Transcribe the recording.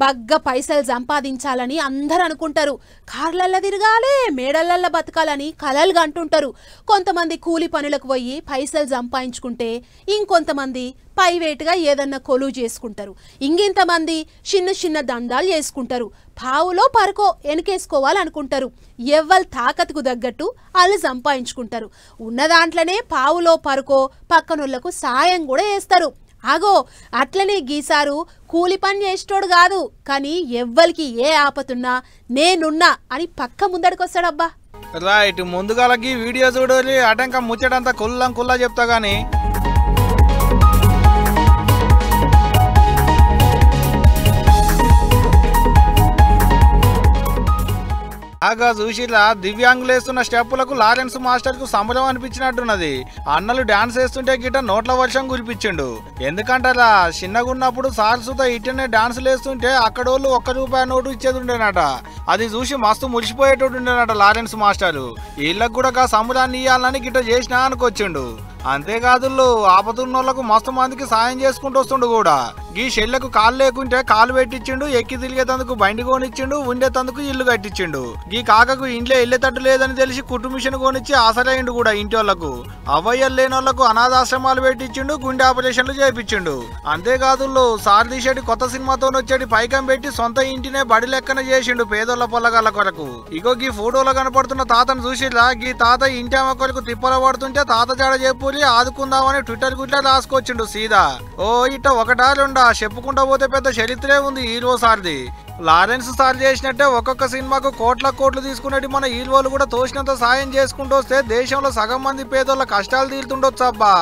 బగ్గ పైసలు సంపాదించాలని అందరూ అనుకుంటారు. కార్లల్ల తిరగాలి, మేడలల్ల బతకాలని కలలు కంటుంటారు. కొంతమంది కూలి పనులకు పోయి పైసలు సంపాదించుకుంటే ఇంకొంతమంది ప్రైవేట్గా ఏదన్నా కొలువు చేసుకుంటారు. ఇంకింతమంది చిన్న చిన్న దందాలు చేసుకుంటారు. పావులో పరకో వెనకేసుకోవాలనుకుంటారు. ఎవ్వరు తాకతుకు తగ్గట్టు వాళ్ళు సంపాదించుకుంటారు. ఉన్న దాంట్లోనే పావులో పరకో పక్కనోళ్లకు సాయం కూడా చేస్తారు. ఆగో అట్లనే గీసారు కూలి పని చేసేటోడు కాదు, కానీ ఎవ్వరికి ఏ ఆపతున్నా నేనున్నా అని పక్క ముందడికొస్తాడబ్బా. రైట్, ముందుగాలకి వీడియో చూడాలి అటంక ముచ్చటంతా కుల్లా చెప్తా గానీ బాగా చూసిలా దివ్యాంగులేస్తున్న స్టెప్పులకు లారెన్స్ మాస్టర్ కు సంబరం అనిపించినట్టున్నది. అన్నలు డాన్స్ వేస్తుంటే గిట్ట నోట్ల వర్షం కురిపించిండు. ఎందుకంటారా, చిన్నగున్నప్పుడు సార్సుతో ఇట్టనే డాన్స్ లేస్తుంటే అక్కడోళ్ళు ₹1 నోటు ఇచ్చేదుండేనట. అది చూసి మస్తు మురిసిపోయేటోడుండేనట లారెన్స్ మాస్టరు. వీళ్ళకు కూడా సంబరాన్ని ఇయ్యాలని గిట్ట చేసినా అనుకొచ్చిండు. అంతేకాదు ఆపతున్నోళ్లకు మస్తు మందికి సాయం చేసుకుంటూ వస్తుండు కూడా. గీ షెల్లకు కాలు లేకుంటే కాలు పెట్టించిండు, ఎక్కి తిరిగేతందుకు బండి కొనిచ్చిండు, ఉండేతందుకు ఇల్లు కట్టించిండు. గీ కాకకు ఇంట్లో వెళ్ళేటట్టు లేదని తెలిసి కుట్టు మిషన్ కొనిచ్చి ఆసరైండు కూడా ఇంటోళ్లకు. అవయ్యలు లేనోళ్లకు అనాథాశ్రమాలు పెట్టించిండు, గుండె ఆపరేషన్లు చేయించిండు. అంతేకాదు సార్ తీసేటి కొత్త సినిమాతో వచ్చేటి పైకం పెట్టి సొంత ఇంటినే బడి లెక్కన చేసిండు పేదోళ్ల పొల్లగాళ్ళ కొరకు. ఇగో గీ ఫోటోలో కనపడుతున్న తాతను చూసిరా, గీ తాత ఇంటి ఆమె కొరకు తిప్పల పడుతుంటే తాత జాడ చెప్పు ఆదుకుందామని ట్విట్టర్ గుట్లా రాసుకొచ్చిండు సీదా. ఓ ఇట్ట ఒకటా రెండా చెప్పుకుంటా పోతే పెద్ద చరిత్రే ఉంది హీరో సార్ది. లారెన్స్ సార్ చేసినట్టే ఒక్కొక్క సినిమాకు కోట్లు తీసుకునేటి మన హీరోలు కూడా తోచినంత సాయం చేసుకుంటూ వస్తే దేశంలో సగం మంది పేదోళ్ళ కష్టాలు తీరుతుండొచ్చు అబ్బా.